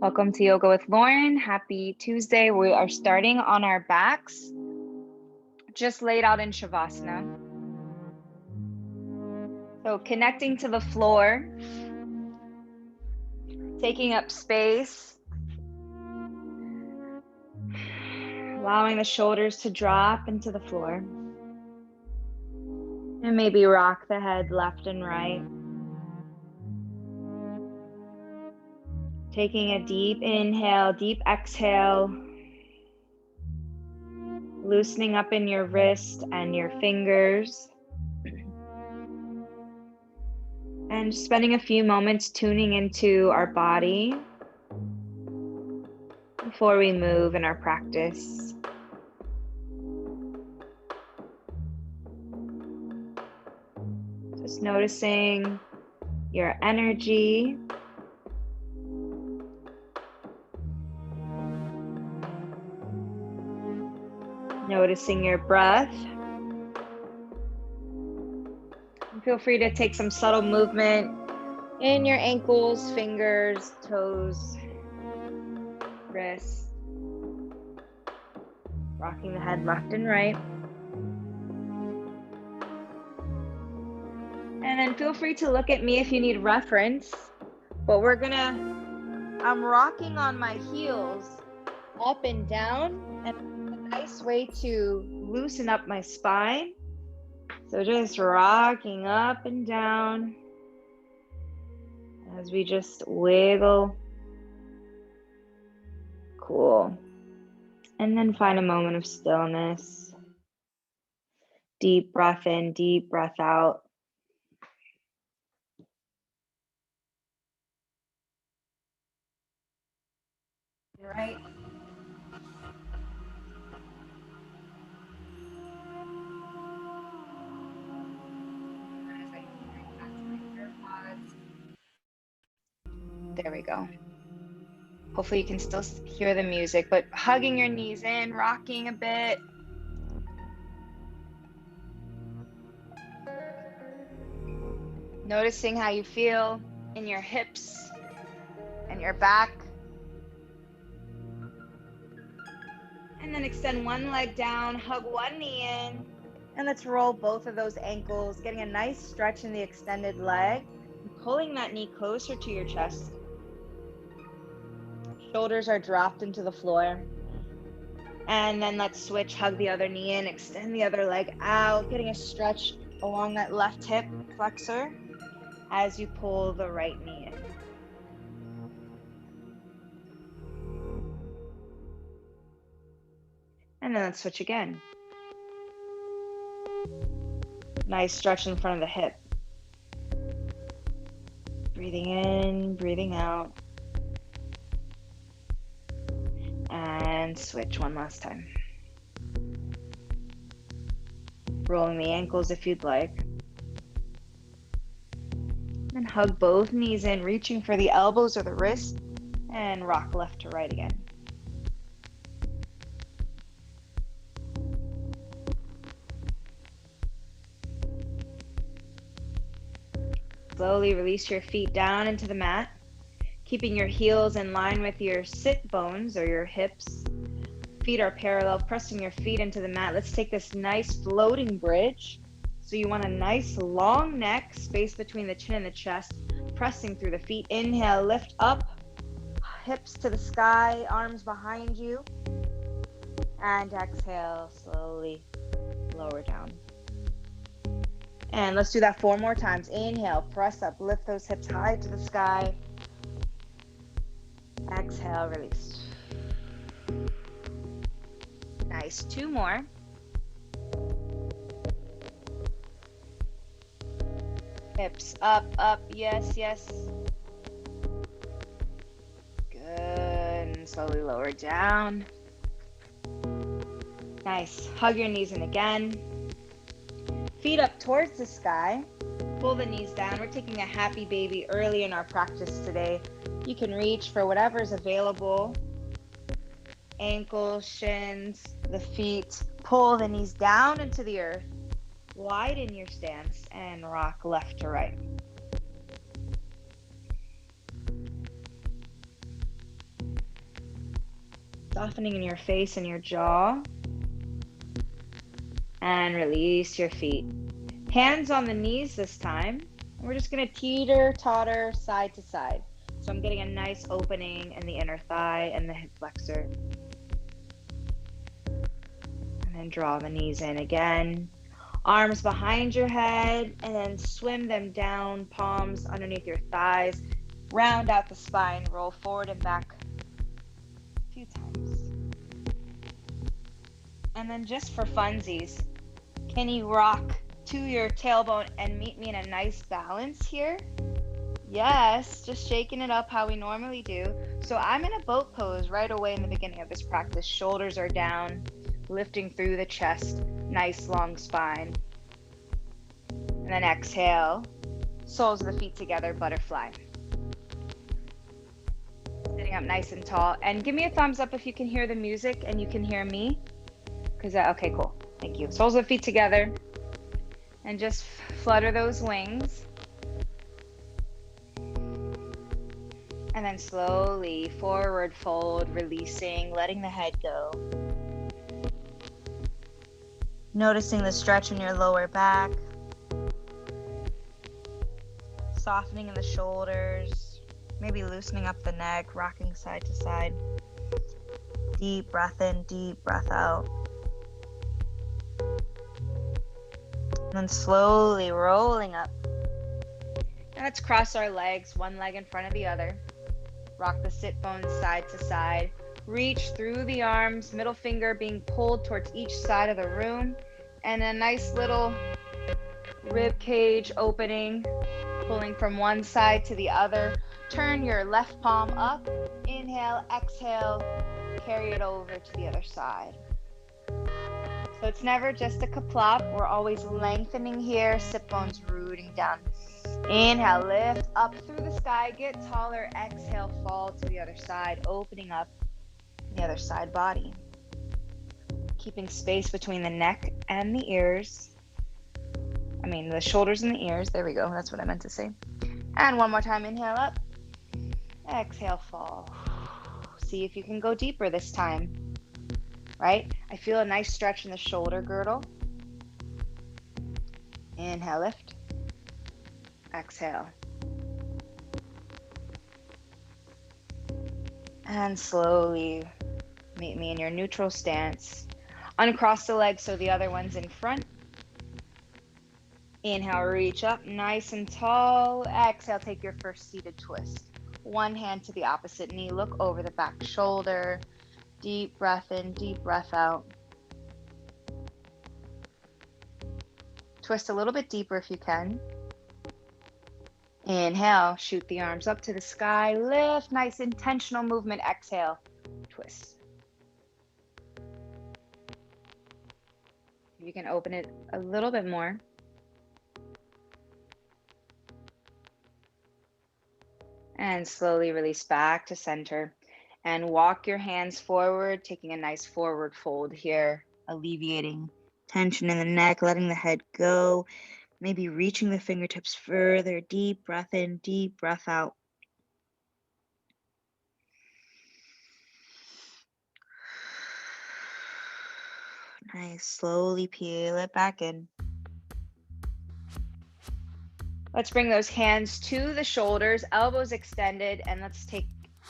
Welcome to Yoga with Lauren. Happy Tuesday. We are starting on our backs, just laid out in Savasana. So connecting to the floor, taking up space, allowing the shoulders to drop into the floor. And maybe rock the head left and right. Taking a deep inhale, deep exhale. Loosening up in your wrist and your fingers. And just spending a few moments tuning into our body before we move in our practice. Just noticing your energy. Noticing your breath. And feel free to take some subtle movement in your ankles, fingers, toes, wrists. Rocking the head left and right. And then feel free to look at me if you need reference. But I'm rocking on my heels up and down, and a nice way to loosen up my spine. So just rocking up and down as we just wiggle. Cool. And then find a moment of stillness. Deep breath in, deep breath out. Right. There we go. Hopefully you can still hear the music, but hugging your knees in, rocking a bit. Noticing how you feel in your hips and your back. And then extend one leg down, hug one knee in, and let's roll both of those ankles, getting a nice stretch in the extended leg, and pulling that knee closer to your chest. Shoulders are dropped into the floor. And then let's switch, hug the other knee in, extend the other leg out, getting a stretch along that left hip flexor as you pull the right knee in. And then let's switch again. Nice stretch in front of the hip. Breathing in, breathing out. And switch one last time. Rolling the ankles if you'd like. And hug both knees in, reaching for the elbows or the wrist, and rock left to right again. Slowly release your feet down into the mat, keeping your heels in line with your sit bones or your hips. Feet are parallel, pressing your feet into the mat. Let's take this nice floating bridge. So you want a nice long neck, space between the chin and the chest, pressing through the feet. Inhale, lift up, hips to the sky, arms behind you. And exhale, slowly lower down. And let's do that 4 more times. Inhale, press up, lift those hips high to the sky. Exhale, release. Nice, 2 more. Hips up, up, yes, yes. Good, and slowly lower down. Nice, hug your knees in again. Feet up towards the sky. Pull the knees down. We're taking a happy baby early in our practice today. You can reach for whatever is available. Ankles, shins, the feet. Pull the knees down into the earth. Widen your stance and rock left to right. Softening in your face and your jaw. And release your feet. Hands on the knees this time. We're just going to teeter, totter, side to side. So I'm getting a nice opening in the inner thigh and the hip flexor. And then draw the knees in again. Arms behind your head, and then swim them down, palms underneath your thighs. Round out the spine, roll forward and back a few times. And then just for funsies, can you rock to your tailbone and meet me in a nice balance here? Yes, just shaking it up how we normally do. So I'm in a boat pose right away in the beginning of this practice. Shoulders are down, lifting through the chest, nice long spine. And then exhale, soles of the feet together, butterfly. Sitting up nice and tall. And give me a thumbs up if you can hear the music and you can hear me. Okay, cool. Thank you. Soles of the feet together. And just flutter those wings. And then slowly forward fold, releasing, letting the head go. Noticing the stretch in your lower back. Softening in the shoulders. Maybe loosening up the neck, rocking side to side. Deep breath in, deep breath out. And then slowly rolling up. Now let's cross our legs, one leg in front of the other. Rock the sit bones side to side. Reach through the arms, middle finger being pulled towards each side of the room. And a nice little rib cage opening, pulling from one side to the other. Turn your left palm up. Inhale, exhale, carry it over to the other side. So it's never just a kaplop. We're always lengthening here, sit bones rooting down. Inhale, lift up through the sky, get taller. Exhale, fall to the other side, opening up the other side body. Keeping space between the neck and the ears. The shoulders and the ears. There we go. That's what I meant to say. And one more time, inhale up. Exhale, fall. See if you can go deeper this time. Right? I feel a nice stretch in the shoulder girdle. Inhale, lift. Exhale. And slowly meet me in your neutral stance. Uncross the legs so the other one's in front. Inhale, reach up nice and tall. Exhale, take your first seated twist. One hand to the opposite knee. Look over the back shoulder. Deep breath in, deep breath out. Twist a little bit deeper if you can. Inhale, shoot the arms up to the sky. Lift, nice intentional movement. Exhale, twist. You can open it a little bit more. And slowly release back to center. And walk your hands forward, taking a nice forward fold here, alleviating tension in the neck, letting the head go, maybe reaching the fingertips further. Deep breath in, deep breath out. Nice, slowly peel it back in. Let's bring those hands to the shoulders, elbows extended, and let's take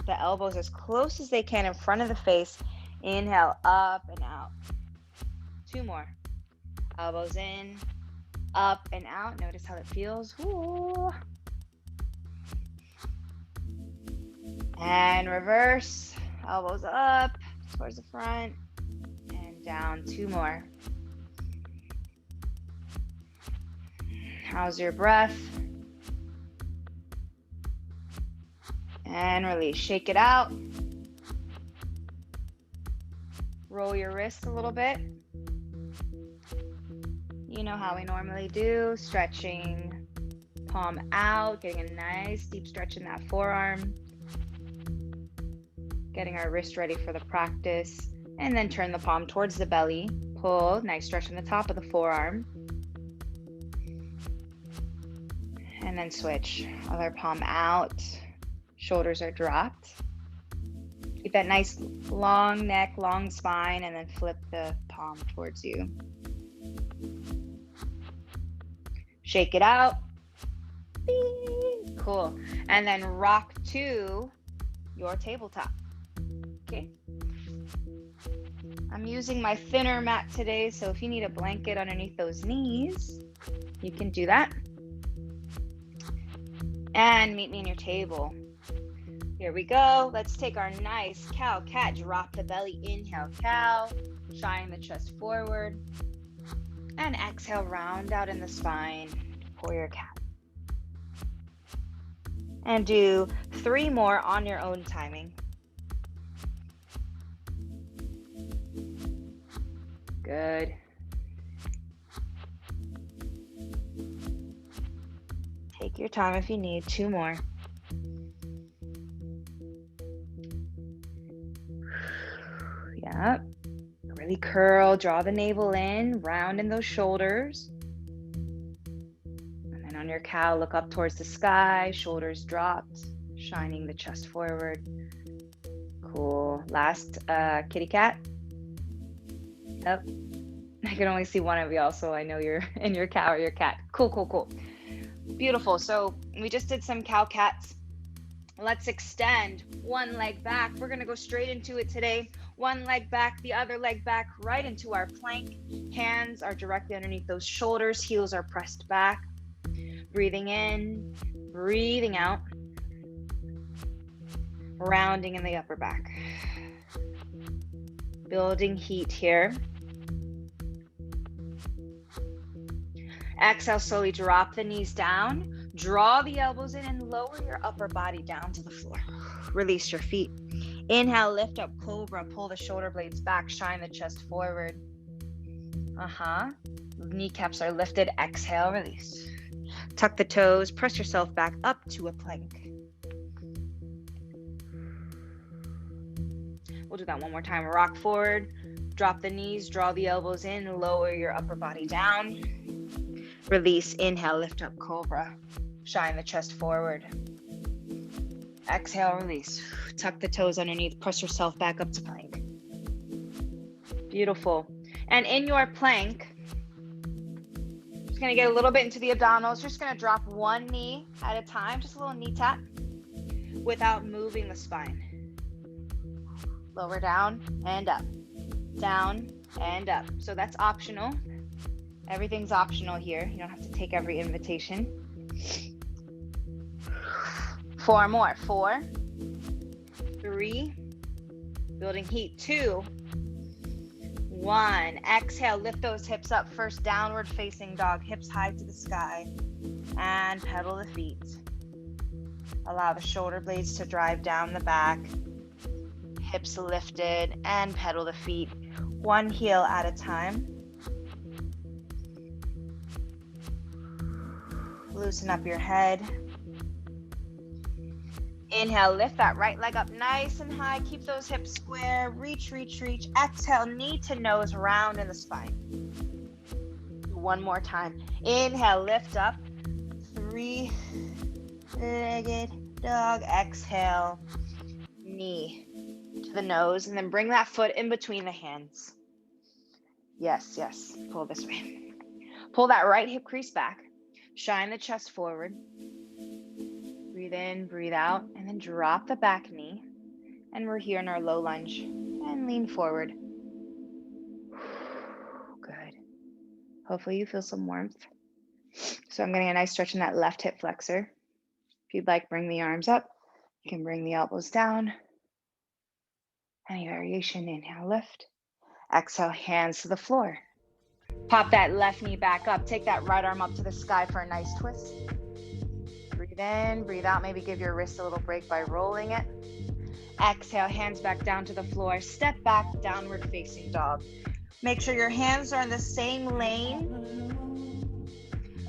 the elbows as close as they can in front of the face. Inhale, up and out. Two more. Elbows in, up and out. Notice how it feels. Ooh. And reverse. Elbows up towards the front and down. Two more. How's your breath? And release. Shake it out. Roll your wrists a little bit. You know how we normally do. Stretching palm out, getting a nice deep stretch in that forearm. Getting our wrist ready for the practice. And then turn the palm towards the belly. Pull, nice stretch in the top of the forearm. And then switch. Other palm out. Shoulders are dropped. Keep that nice long neck, long spine, and then flip the palm towards you. Shake it out. Cool. And then rock to your tabletop. Okay. I'm using my thinner mat today, so if you need a blanket underneath those knees, you can do that. And meet me in your table. Here we go. Let's take our nice cow cat. Drop the belly. Inhale, cow. Shine the chest forward. And exhale, round out in the spine for your cat. And do 3 more on your own timing. Good. Take your time if you need. 2 more. Yep. Really curl, draw the navel in, round in those shoulders. And then on your cow, look up towards the sky, shoulders dropped, shining the chest forward. Cool. Last, kitty cat. Yep. I can only see one of y'all, so I know you're in your cow or your cat. Cool, cool, cool. Beautiful. So we just did some cow cats. Let's extend one leg back. We're going to go straight into it today. One leg back, the other leg back, right into our plank. Hands are directly underneath those shoulders. Heels are pressed back. Breathing in, breathing out. Rounding in the upper back. Building heat here. Exhale, slowly drop the knees down. Draw the elbows in and lower your upper body down to the floor. Release your feet. Inhale, lift up, cobra. Pull the shoulder blades back. Shine the chest forward. Kneecaps are lifted. Exhale, release. Tuck the toes. Press yourself back up to a plank. We'll do that one more time. Rock forward. Drop the knees. Draw the elbows in. Lower your upper body down. Release. Inhale, lift up, cobra. Shine the chest forward. Exhale, release. Tuck the toes underneath. Press yourself back up to plank. Beautiful. And in your plank, just going to get a little bit into the abdominals. Just going to drop one knee at a time. Just a little knee tap without moving the spine. Lower down and up. Down and up. So that's optional. Everything's optional here. You don't have to take every invitation. 4 more. 4, 3, building heat. 2, 1. Exhale, lift those hips up. First, downward facing dog, hips high to the sky, and pedal the feet. Allow the shoulder blades to drive down the back, hips lifted, and pedal the feet. One heel at a time. Loosen up your head. Inhale, lift that right leg up nice and high. Keep those hips square. Reach, reach, reach. Exhale, knee to nose, round in the spine. One more time. Inhale, lift up. 3-legged dog. Exhale, knee to the nose. And then bring that foot in between the hands. Yes, yes. Pull this way. Pull that right hip crease back. Shine the chest forward. Breathe in, breathe out, and then drop the back knee. And we're here in our low lunge. And lean forward. Good. Hopefully you feel some warmth. So I'm getting a nice stretch in that left hip flexor. If you'd like, bring the arms up. You can bring the elbows down. Any variation, inhale, lift. Exhale, hands to the floor. Pop that left knee back up. Take that right arm up to the sky for a nice twist. Breathe in, breathe out. Maybe give your wrist a little break by rolling it. Exhale, hands back down to the floor. Step back, downward facing dog. Make sure your hands are in the same lane.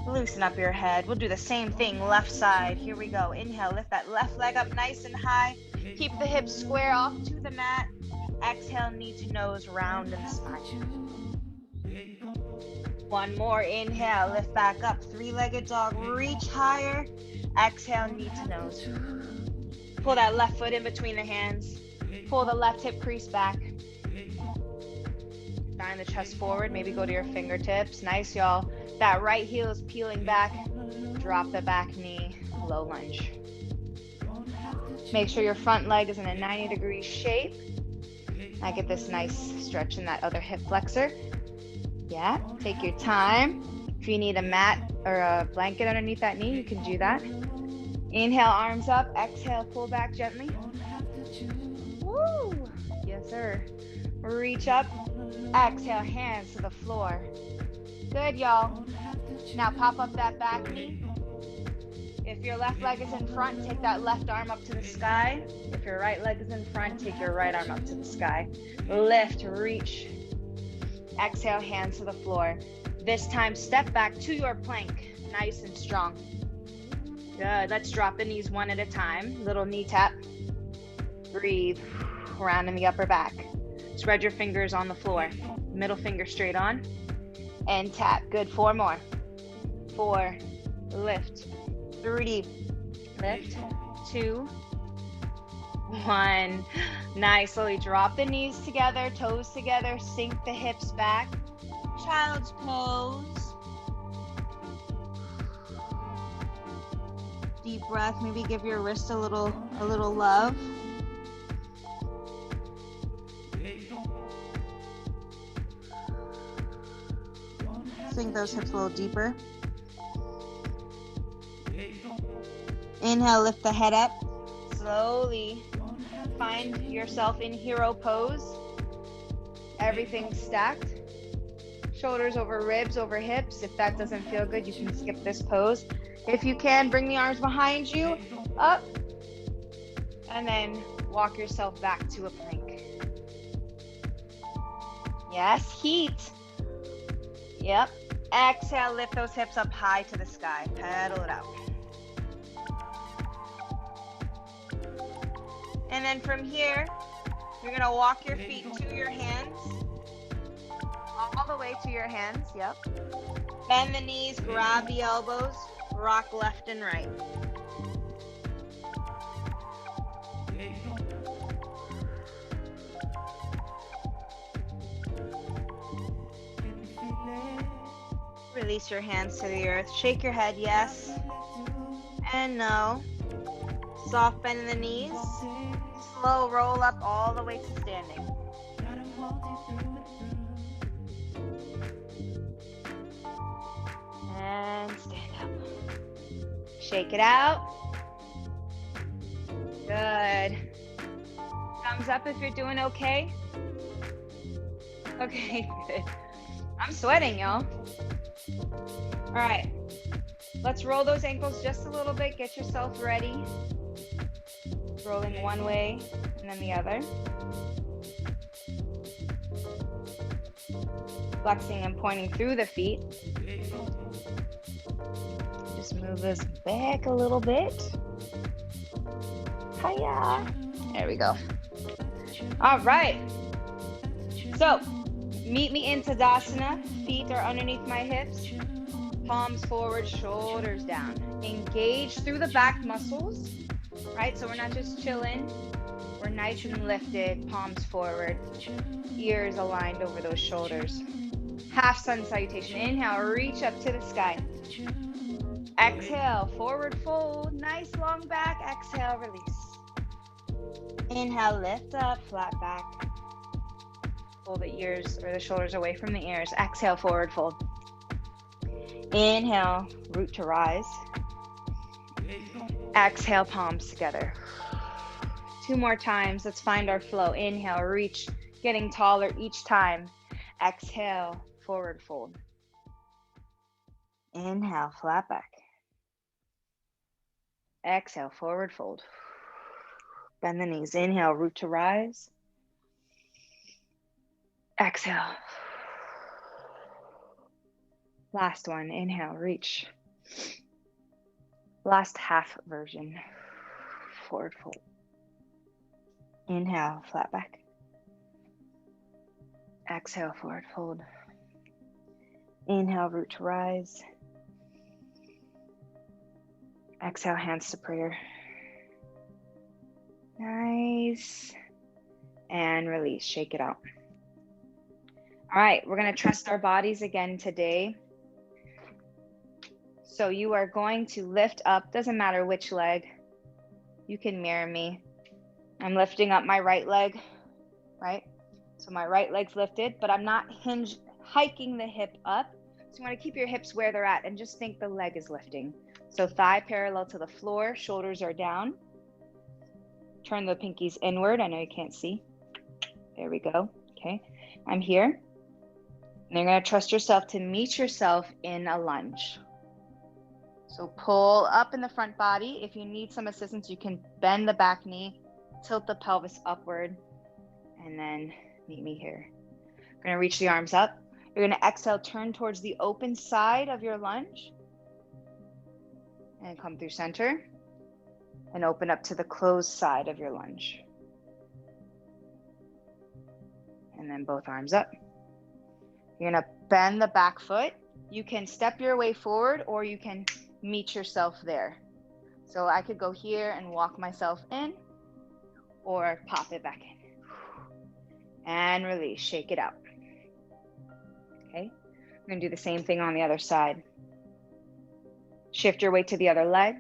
Loosen up your head. We'll do the same thing, left side. Here we go. Inhale, lift that left leg up nice and high. Keep the hips square off to the mat. Exhale, knee to nose, round in the spine. One more. Inhale, lift back up. 3-legged dog. Reach higher. Exhale, knee to nose. Pull that left foot in between the hands. Pull the left hip crease back. Shine the chest forward. Maybe go to your fingertips. Nice, y'all. That right heel is peeling back. Drop the back knee. Low lunge. Make sure your front leg is in a 90-degree shape. I get this nice stretch in that other hip flexor. Yeah, take your time. If you need a mat or a blanket underneath that knee, you can do that. Inhale, arms up. Exhale, pull back gently. Woo! Yes, sir. Reach up. Exhale, hands to the floor. Good, y'all. Now pop up that back knee. If your left leg is in front, take that left arm up to the sky. If your right leg is in front, take your right arm up to the sky. Lift, reach. Exhale, hands to the floor. This time, step back to your plank. Nice and strong. Good. Let's drop the knees one at a time. Little knee tap. Breathe. Round in the upper back. Spread your fingers on the floor. Middle finger straight on. And tap. Good. 4 more. 4. Lift. 3. Lift. 2. 1. Nice. Slowly drop the knees together, toes together, sink the hips back. Child's pose. Deep breath. Maybe give your wrist a little love. Sink those hips a little deeper. Inhale, lift the head up. Slowly find yourself in hero pose. Everything stacked. Shoulders over ribs, over hips. If that doesn't feel good, you can skip this pose. If you can, bring the arms behind you, up, and then walk yourself back to a plank. Yes, heat. Yep. Exhale, lift those hips up high to the sky. Pedal it out. And then from here, you're going to walk your feet to your hands. All the way to your hands, yep. Bend the knees, grab the elbows, rock left and right. Release your hands to the earth. Shake your head, yes and no. Soft bend in the knees. Slow roll up all the way to standing. And stand up. Shake it out. Good. Thumbs up if you're doing okay. Okay, good. I'm sweating, y'all. All right. Let's roll those ankles just a little bit. Get yourself ready. Rolling one way and then the other. Flexing and pointing through the feet. Just move this back a little bit. Hiya. There we go. All right. So, meet me in Dandasana. Feet are underneath my hips. Palms forward, shoulders down. Engage through the back muscles. Right? So we're not just chilling. We're nice and lifted. Palms forward. Ears aligned over those shoulders. Half sun salutation. Inhale, reach up to the sky. Exhale, forward fold. Nice long back. Exhale, release. Inhale, lift up, flat back. Pull the ears or the shoulders away from the ears. Exhale, forward fold. Inhale, root to rise. Exhale, palms together. 2 more times. Let's find our flow. Inhale, reach, getting taller each time. Exhale, forward fold. Inhale, flat back. Exhale, forward fold. Bend the knees. Inhale, root to rise. Exhale. Last one. Inhale, reach. Last half version. Forward fold. Inhale, flat back. Exhale, forward fold. Inhale, root to rise. Exhale, hands to prayer. Nice. and release. Shake it out. All right, we're going to trust our bodies again today. So you are going to lift up, doesn't matter which leg. You can mirror me. I'm lifting up my right leg, right? So my right leg's lifted, but I'm not hiking the hip up. So you want to keep your hips where they're at and just think the leg is lifting. So thigh parallel to the floor, shoulders are down. Turn the pinkies inward. I know you can't see. There we go. Okay, I'm here. And you're going to trust yourself to meet yourself in a lunge. So pull up in the front body. If you need some assistance, you can bend the back knee, tilt the pelvis upward, and then meet me here. You're going to reach the arms up. You're going to exhale, turn towards the open side of your lunge, and come through center, and open up to the closed side of your lunge. And then both arms up. You're going to bend the back foot. You can step your way forward, or you can meet yourself there. So I could go here and walk myself in, or pop it back in. And release, shake it out. Okay, I'm going to do the same thing on the other side. Shift your weight to the other leg.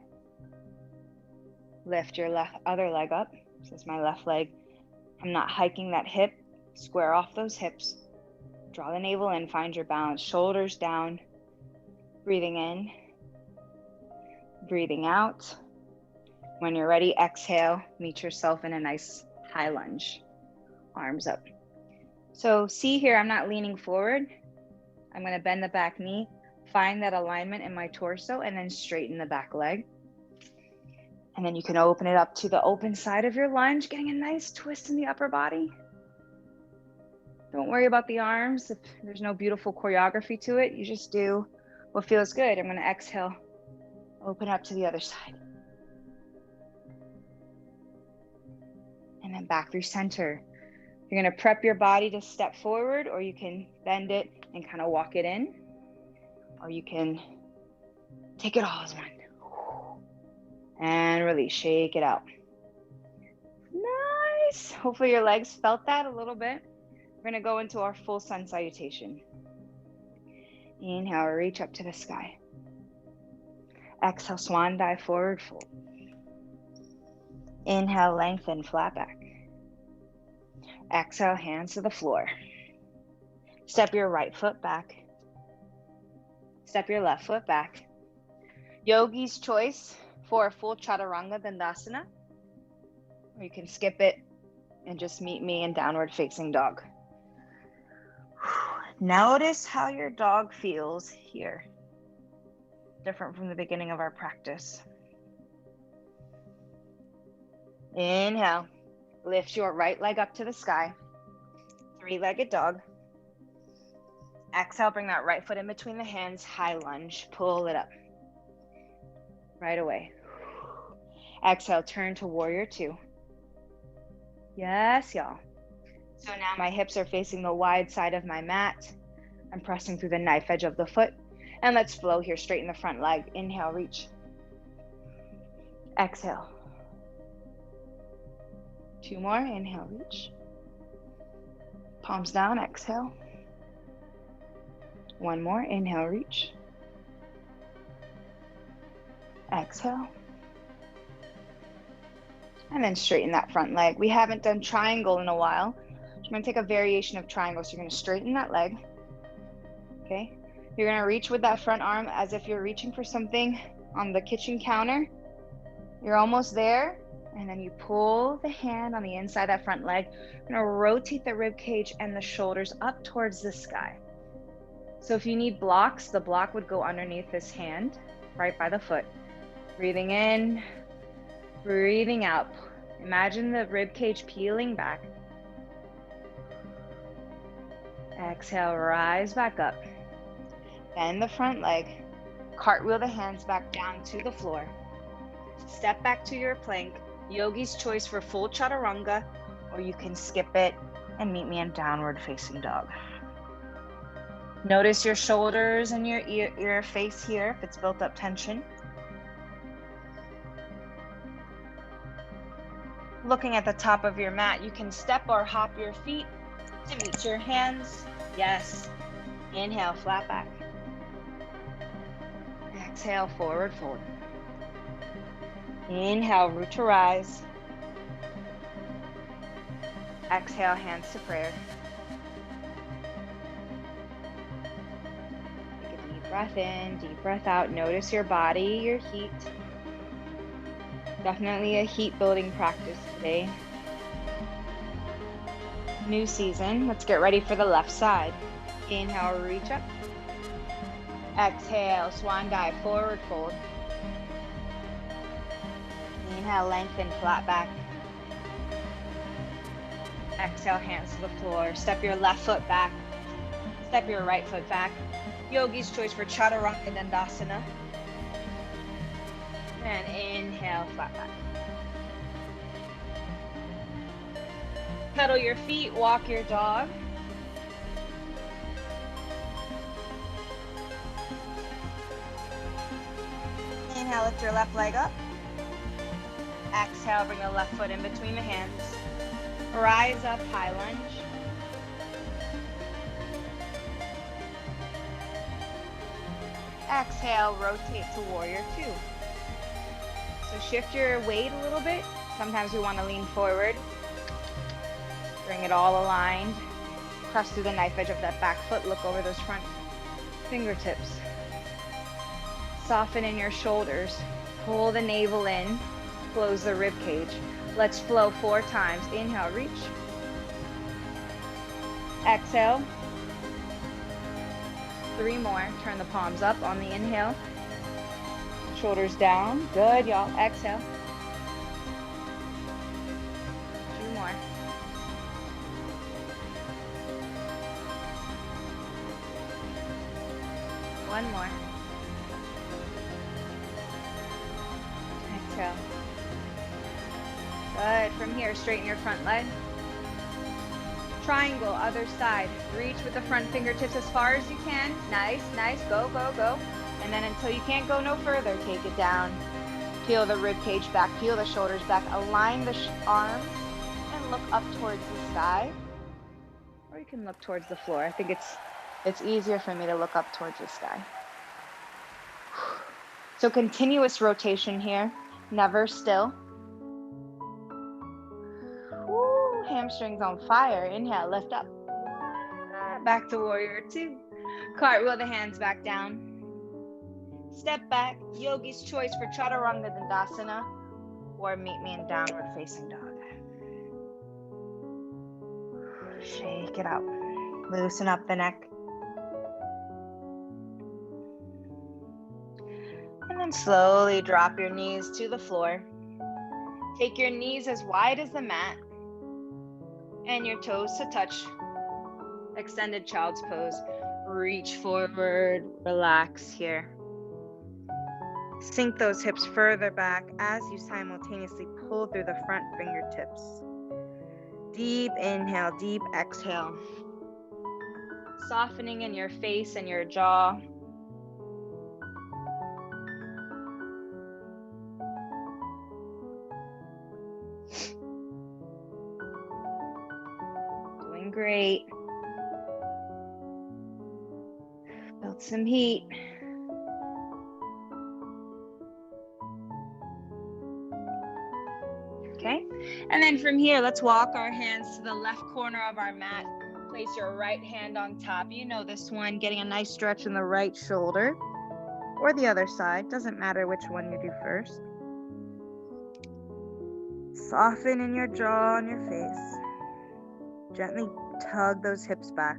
Lift your other leg up. This is my left leg. I'm not hiking that hip. Square off those hips. Draw the navel in, find your balance. Shoulders down. Breathing in. Breathing out. When you're ready, exhale. Meet yourself in a nice high lunge. Arms up. So see here, I'm not leaning forward. I'm going to bend the back knee, find that alignment in my torso, and then straighten the back leg. And then you can open it up to the open side of your lunge, getting a nice twist in the upper body. Don't worry about the arms. If there's no beautiful choreography to it, you just do what feels good. I'm going to exhale, open up to the other side. And then back through center. You're going to prep your body to step forward, or you can bend it and kind of walk it in, or you can take it all as one. And release, shake it out. Nice. Hopefully your legs felt that a little bit. We're going to go into our full sun salutation. Inhale, reach up to the sky. Exhale, swan dive, forward fold. Inhale, lengthen, flat back. Exhale, hands to the floor. Step your right foot back. Step your left foot back. Yogi's choice for a full chaturanga dandasana. Or you can skip it and just meet me in downward facing dog. Notice how your dog feels here. Different from the beginning of our practice. Inhale. Lift your right leg up to the sky. Three-legged dog. Exhale, bring that right foot in between the hands. High lunge. Pull it up. Right away. Exhale, turn to warrior two. Yes, y'all. So now my hips are facing the wide side of my mat. I'm pressing through the knife edge of the foot. And let's flow here, straighten the front leg. Inhale, reach. Exhale. Two more. Inhale, reach. Palms down, exhale. One more. Inhale, reach. Exhale. And then straighten that front leg. We haven't done triangle in a while. I'm going to take a variation of triangle. So you're going to straighten that leg. Okay. You're going to reach with that front arm as if you're reaching for something on the kitchen counter. You're almost there. And then you pull the hand on the inside of that front leg. You're going to rotate the rib cage and the shoulders up towards the sky. So if you need blocks, the block would go underneath this hand, right by the foot. Breathing in, breathing out. Imagine the rib cage peeling back. Exhale, rise back up. Bend the front leg. Cartwheel the hands back down to the floor. Step back to your plank. Yogi's choice for full chaturanga, or you can skip it and meet me in downward facing dog. Notice your shoulders and your face here if it's built up tension. Looking at the top of your mat, you can step or hop your feet to meet your hands. Yes. Inhale, flat back. Exhale, forward fold. Inhale, root to rise. Exhale, hands to prayer. Take a deep breath in, deep breath out. Notice your body, your heat. Definitely a heat building practice today. New season. Let's get ready for the left side. Inhale, reach up. Exhale, swan dive, forward fold. Inhale, lengthen, flat back. Exhale, hands to the floor. Step your left foot back. Step your right foot back. Yogi's choice for Chaturanga Dandasana. And inhale, flat back. Pedal your feet, walk your dog. Inhale, lift your left leg up. Exhale, bring the left foot in between the hands. Rise up, high lunge. Exhale, rotate to warrior two. So shift your weight a little bit. Sometimes we want to lean forward. Bring it all aligned. Press through the knife edge of that back foot. Look over those front fingertips. Soften in your shoulders. Pull the navel in. Close the rib cage. Let's flow 4 times. Inhale, reach. Exhale. 3 more. Turn the palms up on the inhale. Shoulders down. Good, y'all. Exhale. 2 more. One more. Exhale. Good. From here, straighten your front leg. Triangle, other side. Reach with the front fingertips as far as you can. Nice, nice. Go, go, go. And then until you can't go no further, take it down. Peel the rib cage back, peel the shoulders back, align the arms, and look up towards the sky. Or you can look towards the floor. I think it's easier for me to look up towards the sky. So continuous rotation here, never still. Woo, hamstrings on fire. Inhale, lift up. Back to warrior two. Cartwheel the hands back down. Step back, yogi's choice for Chaturanga Dandasana, or meet me in downward facing dog. Shake it out. Loosen up the neck. And then slowly drop your knees to the floor. Take your knees as wide as the mat and your toes to touch. Extended child's pose. Reach forward, relax here. Sink those hips further back as you simultaneously pull through the front fingertips. Deep inhale, deep exhale. Softening in your face and your jaw. Doing great. Build some heat. Okay, and then from here, let's walk our hands to the left corner of our mat. Place your right hand on top. You know this one, getting a nice stretch in the right shoulder or the other side. Doesn't matter which one you do first. Soften in your jaw and your face. Gently tug those hips back.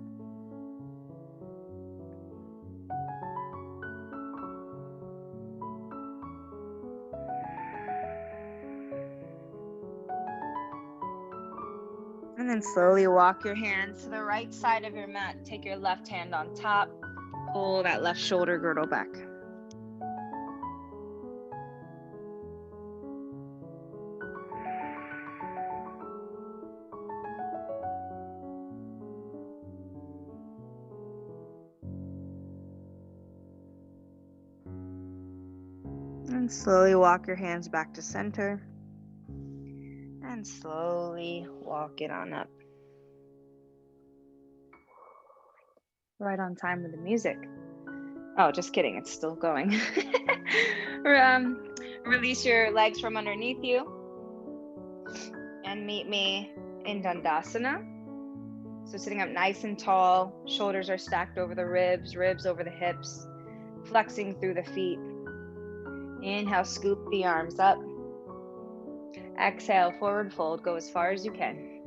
And then slowly walk your hands to the right side of your mat. Take your left hand on top. Pull that left shoulder girdle back. And slowly walk your hands back to center. And slowly walk it on up. Right on time with the music. Oh, just kidding. It's still going. Release your legs from underneath you. And meet me in Dandasana. So sitting up nice and tall. Shoulders are stacked over the ribs, ribs over the hips. Flexing through the feet. Inhale, scoop the arms up. Exhale, forward fold. Go as far as you can.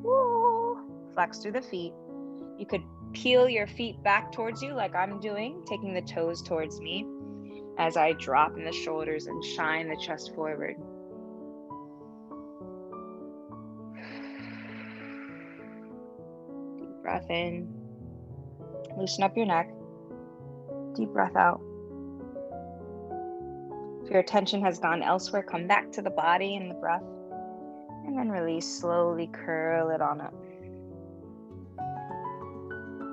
Woo. Flex through the feet. You could peel your feet back towards you like I'm doing, taking the toes towards me as I drop in the shoulders and shine the chest forward. Deep breath in. Loosen up your neck. Deep breath out. If your attention has gone elsewhere, come back to the body and the breath. And then release, slowly curl it on up.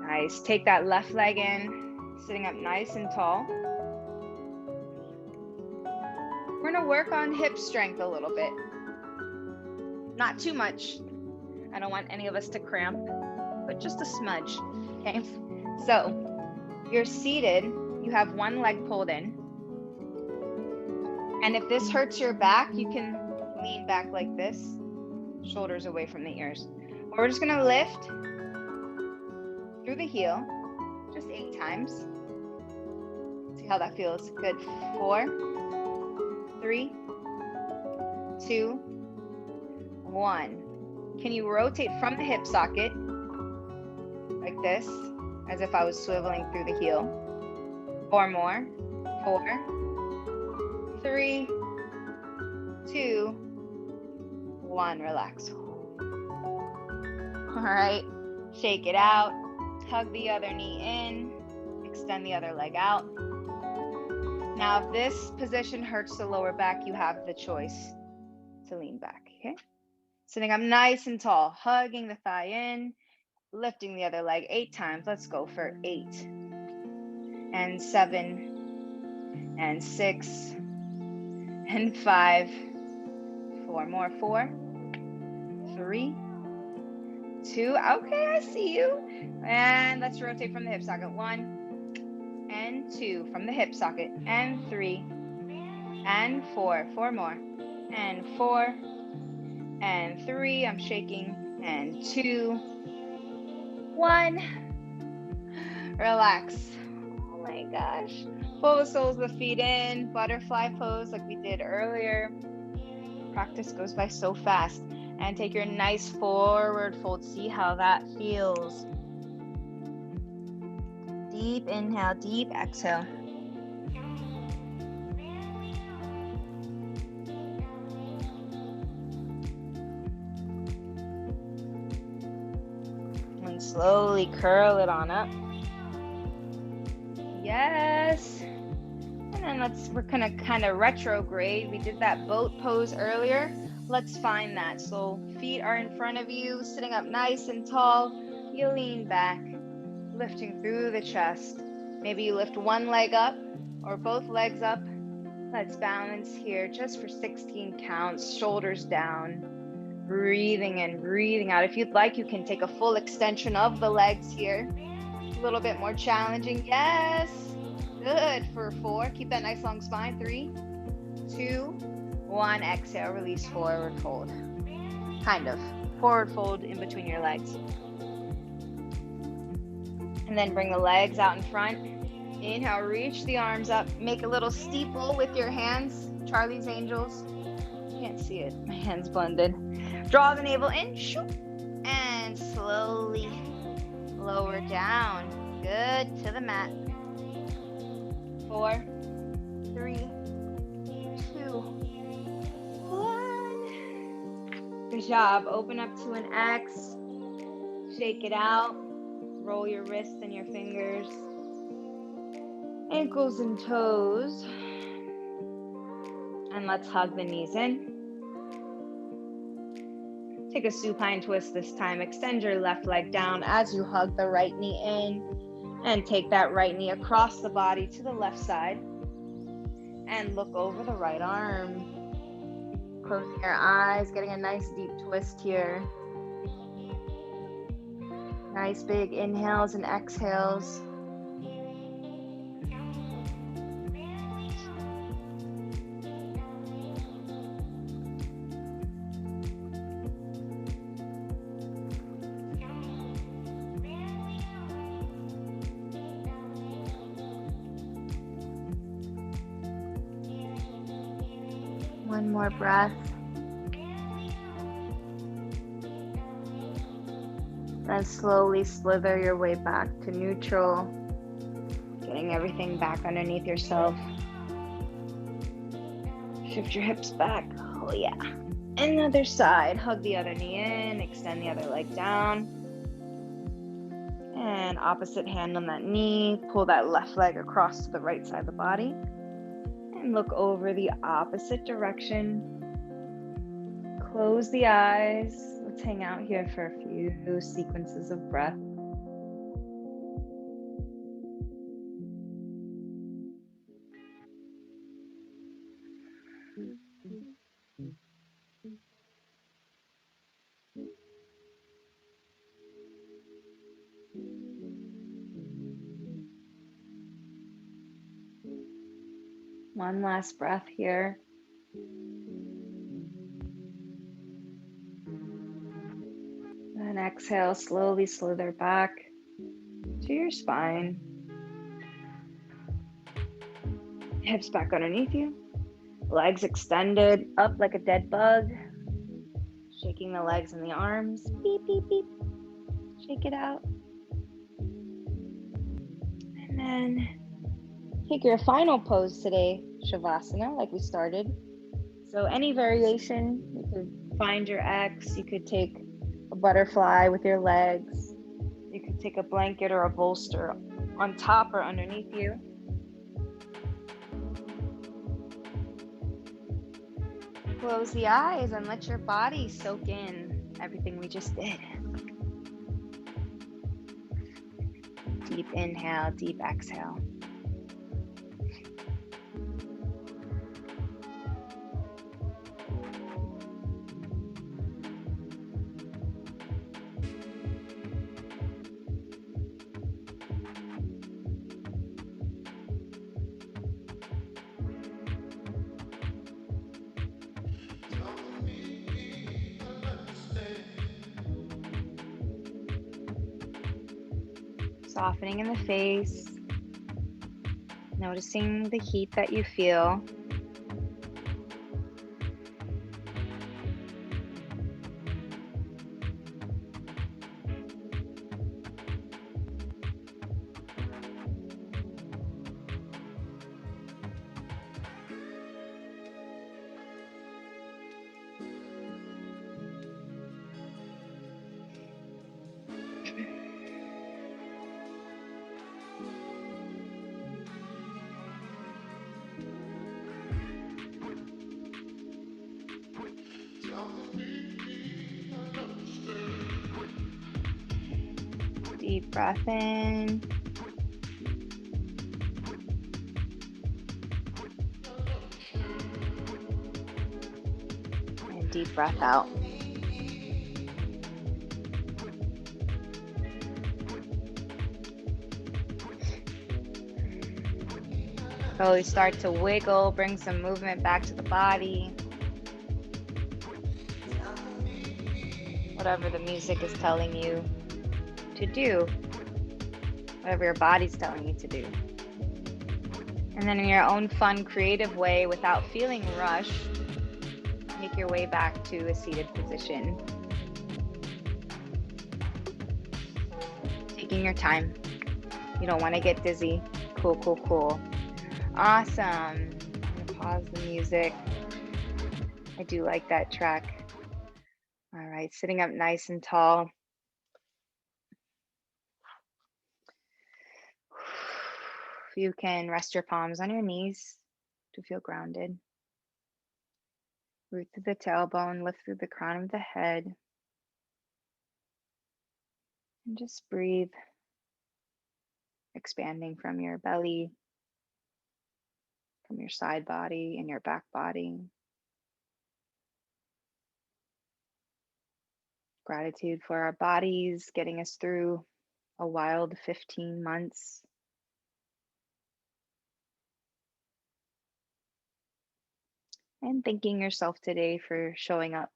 Nice. Take that left leg in, sitting up nice and tall. We're going to work on hip strength a little bit. Not too much. I don't want any of us to cramp, but just a smudge. Okay. So you're seated. You have one leg pulled in. And if this hurts your back, you can lean back like this, shoulders away from the ears. We're just going to lift through the heel, just 8 times. See how that feels. Good. 4, 3, 2, 1. Can you rotate from the hip socket like this, as if I was swiveling through the heel? 4 more. 4, 3, 2, 1. Relax. All right. Shake it out. Hug the other knee in. Extend the other leg out. Now, if this position hurts the lower back, you have the choice to lean back. Okay. Sitting up nice and tall, hugging the thigh in, lifting the other leg 8 times. Let's go for 8 and 7 and 6 and 5. 4 more. 4, 3, 2. Okay, I see you. And let's rotate from the hip socket. 1 and 2 from the hip socket. And 3 and 4. 4 more. And 4 and 3. I'm shaking. And 2, 1. Relax. Oh my gosh. Pull the soles of the feet in. Butterfly pose like we did earlier. Practice goes by so fast. And take your nice forward fold. See how that feels. Deep inhale, deep exhale. And slowly curl it on up. Yes. And then we're gonna kind of retrograde. We did that boat pose earlier. Let's find that. So feet are in front of you, sitting up nice and tall. You lean back, lifting through the chest. Maybe you lift one leg up or both legs up. Let's balance here just for 16 counts, shoulders down, breathing in, breathing out. If you'd like, you can take a full extension of the legs here. A little bit more challenging. Yes. Good for 4. Keep that nice long spine. 3, 2, 1. Exhale, release, forward fold. Kind of. Forward fold in between your legs. And then bring the legs out in front. Inhale, reach the arms up. Make a little steeple with your hands. Charlie's Angels. Can't see it. My hands blended. Draw the navel in. Shoop. And slowly lower down. Good. To the mat. 4, 3, 2, 1. Good job. Open up to an X. Shake it out. Roll your wrists and your fingers. Ankles and toes. And let's hug the knees in. Take a supine twist this time. Extend your left leg down as you hug the right knee in. And take that right knee across the body to the left side. And look over the right arm. Closing your eyes, getting a nice deep twist here. Nice big inhales and exhales. One more breath. Then slowly slither your way back to neutral, getting everything back underneath yourself. Shift your hips back. Oh yeah. And the other side. Hug the other knee in, extend the other leg down. And opposite hand on that knee. Pull that left leg across to the right side of the body. And look over the opposite direction. Close the eyes. Let's hang out here for a few sequences of breath. One last breath here. And exhale, slowly slither back to your spine. Hips back underneath you. Legs extended up like a dead bug. Shaking the legs and the arms. Beep, beep, beep. Shake it out. And then take your final pose today, Savasana, like we started. So any variation, you could find your X, you could take a butterfly with your legs, you could take a blanket or a bolster on top or underneath you. Close the eyes and let your body soak in everything we just did. Deep inhale, deep exhale. Softening in the face, noticing the heat that you feel. Deep breath in. And deep breath out. Slowly start to wiggle, bring some movement back to the body. Whatever the music is telling you to do, whatever your body's telling you to do. And then in your own fun, creative way, without feeling rushed, make your way back to a seated position. Taking your time. You don't want to get dizzy. Cool, cool, cool. Awesome. I'm gonna pause the music. I do like that track. All right, sitting up nice and tall. You can rest your palms on your knees to feel grounded. Root through the tailbone, lift through the crown of the head. And just breathe, expanding from your belly, from your side body and your back body. Gratitude for our bodies getting us through a wild 15 months. And thanking yourself today for showing up,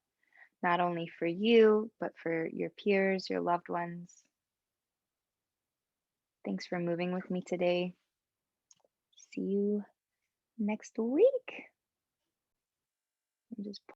not only for you, but for your peers, your loved ones. Thanks for moving with me today. See you next week. Just